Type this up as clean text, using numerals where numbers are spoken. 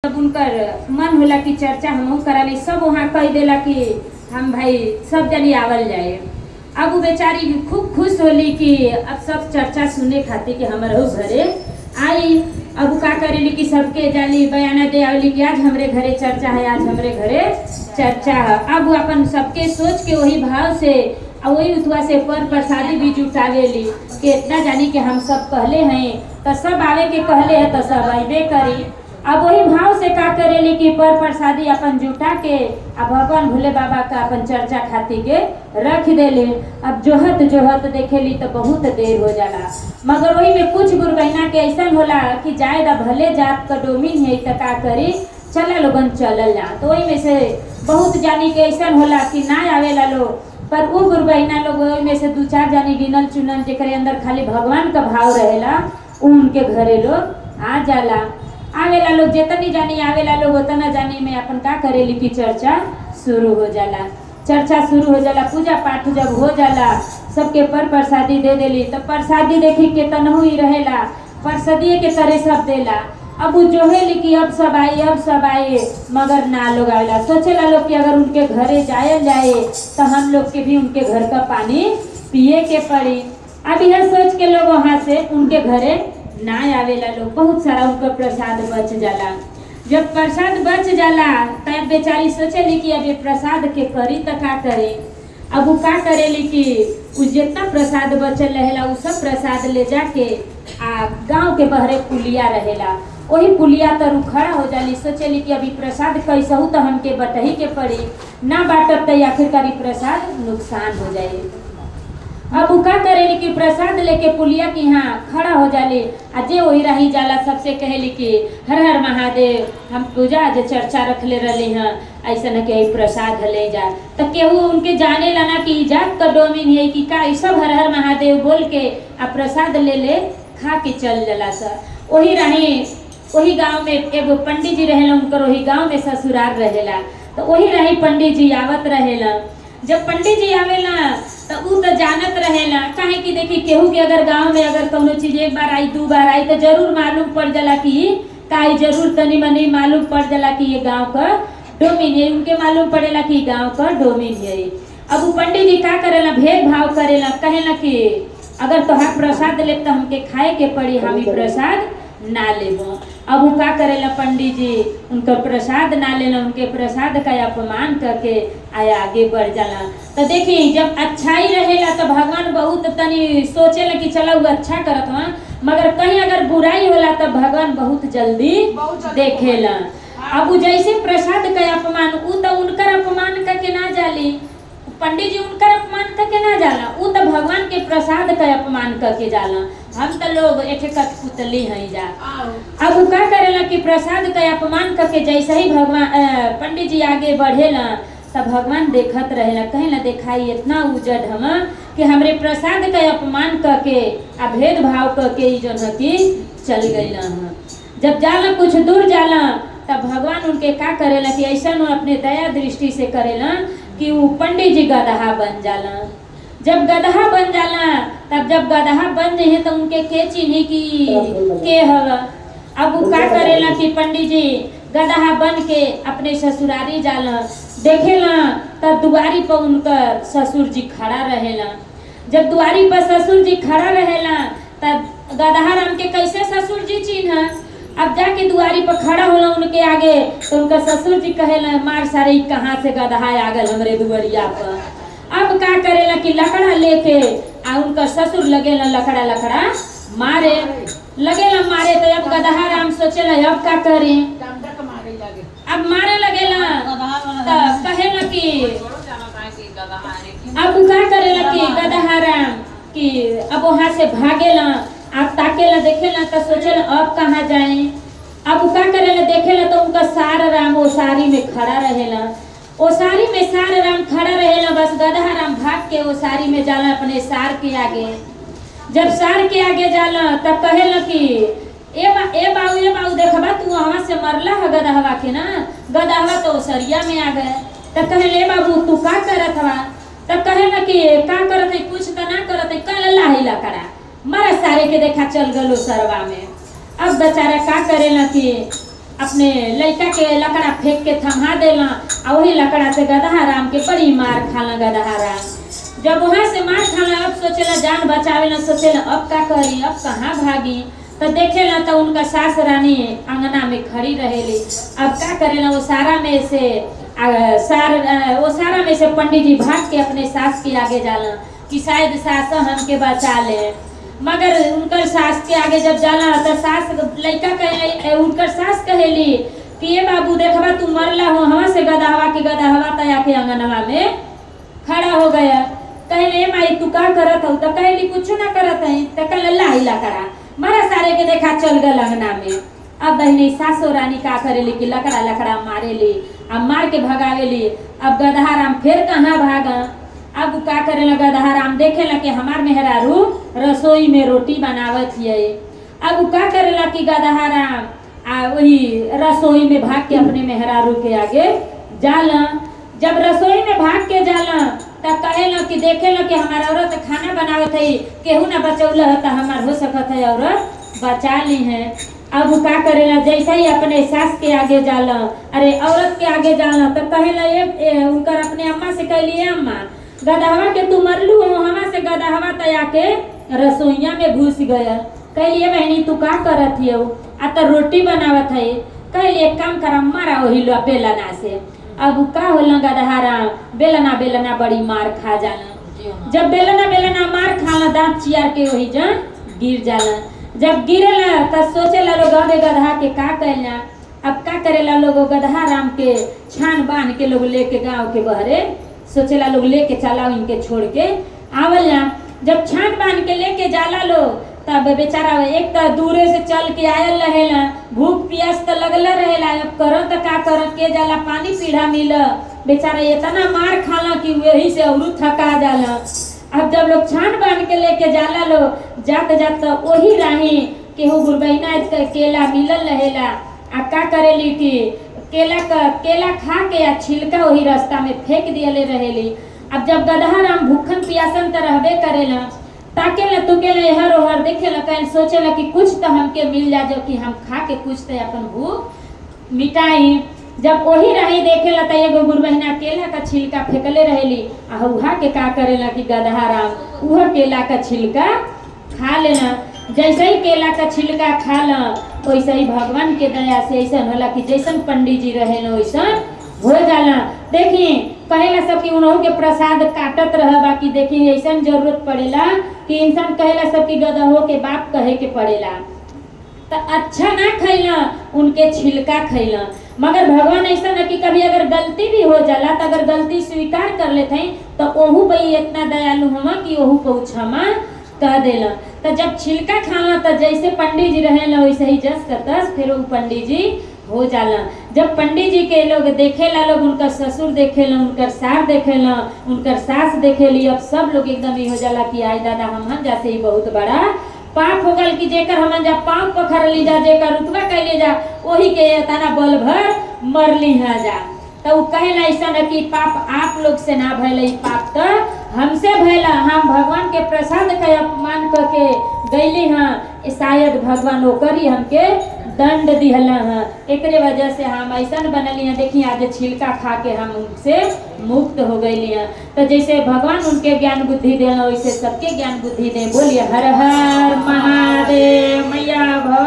जब उनकर मन होला कि चर्चा हम कराली, सब वहाँ कह देला कि हम भाई सब जनी आवल जाए। अब वो बेचारी खूब खुश होली कि अब सब चर्चा सुने खातिर कि हमारे घरे आई। अब का करेली कि सबके जाली बयाना दे आवली कि आज हमरे घरे चर्चा है, आज हमरे घरे चर्चा है। अब अपन सबके सोच के वही भाव से और वही उतवा से पर प्रसादी भी जुटावेली कि इतना जानी कि हम सब कहले हैं तो सब आवे के कहले है तो सब अबे करी। अब वही भाव से का करेली कि पर प्रसादी अपन जुटा के अब भगवान भोले बाबा का अपन चर्चा खाती के रख देले। अब जोहत जोहत देखेली तो बहुत देर हो जाला, मगर वही में कुछ गुरबैना के ऐसा होला कि जायदा भले जात का डोमिन है तो का करी चला लोगन चलल जा। तो वही में से बहुत जानी के ऐसा होला कि ना आवेला लोग, पर वो गुरबैना लोग में से दो चार जानी गिनल चुनल जेकरे अंदर खाली भगवान का भाव रहेला उनके घरे लोग आ जाला। आवेला लोग जितनी जानी आवेला लोग उतना जानी में अपन का करेली की चर्चा शुरू हो जाला। चर्चा शुरू हो जाला, पूजा पाठ जब हो जाला सबके पर प्रसादी दे देली तो प्रसादी देखी के तनहु ही रहेला, प्रसादी के तरह सब देला। अब वो जोहेली कि अब सब आए अब सब आए, मगर ना लोग आवेला। सोचेला लोग कि अगर उनके घरे जायल जाए तो हम लोग के भी उनके घर का पानी पिए के पड़ी। अब यह सोच के लोग वहाँ से उनके घरे ना आवेला लोग, बहुत सारा उनका प्रसाद बच जाला। जब प्रसाद बच जाला तब बेचारी सोचेली कि अब ये प्रसाद के करी तो का करे। अब वो का करेली कि उ जितना प्रसाद बचल रहेला उ सब प्रसाद ले जाके आ गांव के बहरे पुलिया रहेला वही पुलिया तर खड़ा हो जाली। सोचेली कि अभी प्रसाद कैसहू तो हमके बटही के पड़ी, ना बाटब तो आखिरकारी प्रसाद नुकसान हो जाए। अब वो का करेली कि प्रसाद लेके पुलिया के यहाँ खड़ा हो जाली। आ जे वही रही जाला सबसे कहेली कि हर हर महादेव, हम पूजा आज चर्चा रखले रही हैं ऐसा न कि प्रसाद ले जा। तो केहू उनके जाने लाना कि जात का डोमिन है कि का सब हर हर महादेव बोल के आ प्रसाद ले खा के चल जाला। सर वही रही वही गांव में एगो पंडित जी रहेला, उनकर वही गांव में ससुराल रहेला। तो वही रही पंडित जी आवत रहेला। जब पंडित जी आवेला तो उ तो जानत रहेला, काहे कि देखी केहू के अगर गांव में अगर कोनो चीज एक बार आई दो बार आई तो जरूर मालूम पड़ जाला कि काई जरूर तनी मनी मालूम पड़ जाला कि ये गांव का डोमिन है, उनके मालूम पड़ेला कि गांव का डोमिन है। अब वो पंडित जी का करेला भेदभाव करेला, कहेला कि अगर तोहार प्रसाद ले तो हमके खाए के पड़ी, हम प्रसाद ना लेबो। अब वो का करेला पंडित जी उनका प्रसाद ना लेना, उनके प्रसाद का अपमान करके आगे बढ़ जाला। तो देखी जब अच्छाई रहेला तो भगवान बहुत तनी सोचेला कि चला वो अच्छा करत हुआ, मगर कहीं अगर बुराई होला तो भगवान बहुत जल्दी देखेला। अब वो जैसे प्रसाद का अपमान उ तो उनकर अपमान करके ना जाली, पंडित जी उनकर अपमान करके ना जाला, उ तो भगवान के प्रसाद का अपमान करके जाला। हम तो लोग एक कठपुतली हैं जा। अब वो का करेला कि प्रसाद का अपमान करके जैसे ही भगवान पंडित जी आगे बढ़ेला तब भगवान देखत रहेला, कहेला देखाई इतना उजड़ हम कि हमरे प्रसाद का अपमान करके आ भेदभाव करके जो कि चल गईला। जब जाला कुछ दूर जाला तब भगवान उनके का करेला कि ऐसा अपने दया दृष्टि से करेला कि वो पंडित जी गदहा बन जाला। जब गदहा बन जाला तब जब गदहा बन जाए तो उनके के चिन्ही की के हवा। अब वो का करेला कि पंडित जी गदहा बन के अपने ससुरारी जाला, देखेला तब दुआरी पर उनकर ससुर जी खड़ा रहेला। जब दुआरी पर ससुर जी खड़ा रहेला तब गदहा राम के कैसे ससुर जी चिन्ह। अब जाके दुआरी पर खड़ा होला उनके आगे तो उनका ससुर जी कहेला मार सारे कहाँ से गदहा आ गल हमरे दुआरिया पर। अब का करेला कि लकड़ा लेके आ उनका ससुर लगेला लकड़ा मारे लगेला मारे। तो अब गदहा राम सोचेला अब का करे, अब मारे लगेला तो कहेला कि अब का करेला कि गदहा राम कि अब वहाँ से भागेला। आप ताकेला देखेला तो सोचेला अब कहाँ जाए। अब का करेला देखेला तो उनका सार राम वो सारी में खड़ा रहेला, वो सारी में सार राम खड़ा रहेला। बस गदहा राम भाग के वो सारी में जाला अपने सार के आगे। जब सार के आगे जाला तब कहेला कि ए बाबू देखबा तू वहाँ से मरला है गदहवा के ना, गदहवा तो सरिया में आ गए। तब कहे बाबू तू का करत हवा। तब कहेला कि का करत है कुछ तो ना करत है, कल लाही लकड़ा मारा सारे के देखा चल गलो सरवा में। अब बेचारा का करेला कि अपने लड़का के लकड़ा फेंक के थमा देला आ वही लकड़ा से गदहा राम के बड़ी मार खाला गदहा राम। जब वहाँ से मार खाला अब सोचेला जान बचावे ना, सोचेला अब का करी, अब कहाँ भागी। तो देखेला तो उनका सास रानी अंगना में खड़ी रहेली। अब का करेला वो सारा में से पंडित जी भाग के अपने सास के आगे जाला कि शायद सास हमके बचा ले। मगर उनकर सास के आगे जब जाला तो सास लड़का कहे, उनकर सास कहेली कि ये बाबू देखबा तू मरला हो, हवा से गदहवा के गदहवा तया के अंगनवा में खड़ा हो गया। कहले माई तू का करत हो? तो कहली कुछ ना करत है। तो कहले लाहिला करा मारा सारे के देखा चल गल अंगना में। अब बहनी सासो रानी का करेली कि लकड़ा लकड़ा मारेली, अब मार के भगावेली। अब गदहा राम फिर कहाँ भागा। अब का करेला गदहा राम देखेला कि हमार मेहरारू रसोई में रोटी बनावत है। अब का करेला कि गदहा राम वही रसोई में भाग के अपने मेहरारू के आगे जाला। जब रसोई में भाग के जाला तब कहेला कि देखेला कि हमार औरत खाना बनावत है, केहू ना बचौल है तो हमार हो सकत है औरत बचा ली है। अब का करेला जैसे ही अपने सास के आगे जाला, अरे औरत के आगे जाला तो कहेला उनकर अपने अम्मा से कहली अम्मा गदहवा के तू मरलू हो, हवा से गदहवा तया के रसोईया में घुस गया। कहलिए बहनी तू का करत है? आ तो रोटी बनावत है। कहली एक काम कर मारा वही लो बेलना से। अब का होला गदहा राम बेलना बड़ी मार खा जाला। जब बेलना मार खाला दांत चियार के वही जन गिर जाला। जब गिरेला तब सोचेला लोग अबे गदहा के का कहला। अब का करेला लोग गदहा राम के छान बांध के लोग लेके गांव के बहरे सोचेला लोग लेके चला इनके छोड़ के आवल जा। जब छान बांध के लेके जाला लोग तब बेचारा एक तो दूरे से चल के आयल रहेला, भूख प्यास तो लगला रहेला। अब करत का करत के जाला पानी पीढ़ा मिल, बेचारा इतना मार खाला कि वही से औरू थका जाला। अब जब लोग छान बांध के लेके जाला लोग जात जात वही राही केहू गुरबैना केला मिलल रहेला। आ का करेली कि केला खा के या छिलका वही रास्ता में फेंक दियले रहेली। अब जब गदहा राम भूखन पियासन तो रहबे करेला, ताकेला तुकेला हर ओहर देखेला कहीं सोचेला कि कुछ तो हमके मिल जा जो कि हम खा के कुछ तो अपन भूख मिटाई। जब वही रही देखेला तो एगो गुरबहिना केला का छिलका फेंकले रहेली। आ उहा के का करेला कि गदहा राम उहा केला का छिलका खा लेना। जैसे ही केला का छिलका खाला वैसे ही भगवान के दया से ऐसा होला कि जैसन पंडित जी रहे वैसन हो जाला। देखिए कहेला सब कि उन्हों के प्रसाद काटत रह, बाकी देखिए ऐसा जरूरत पड़ेला कि इंसान कहेला सब कि गदहो के बाप कहे के पड़ेला। तो अच्छा ना खैला उनके छिलका खैला। मगर भगवान ऐसा ना कि कभी अगर गलती भी हो जाला तो अगर गलती स्वीकार कर लेते हैं तो ओहू भाई इतना दयालु हुआ कि ओहू को क्षमा कह देला। तो जब छिलका खाला तो जैसे पंडित जी रहेला वैसे ही जस का तस फिर वो पंडित जी हो जाला। जब पंडित जी के लोग देखेला लोग उनका ससुर देखेला, उनकर सार देखेला, उनकर सास देखेली। अब सब लोग एकदम ही हो जाला कि आई दादा हम जैसे ही बहुत बड़ा पाप हो गल कि जेकर हमन जा पाँव पकड़ ली जा, जेकर रुतबा कैले जा वही के तना बल भर मर ली जा। तो वो कहेला ऐसा न कि पाप आप लोग से ना भैल, पाप तो हमसे भैला। हम भगवान के प्रसाद के अपमान करके गईली हाँ, शायद भगवान ओकरी हमके दंड दिहला है। एक वजह से हम ऐसा बनली हैं। देखिए आज छिलका खा के हम उनसे मुक्त हो गई हैं। तो जैसे भगवान उनके ज्ञान बुद्धि देना वैसे सबके ज्ञान बुद्धि दे। बोलिए हर हर महादेव मैया भव।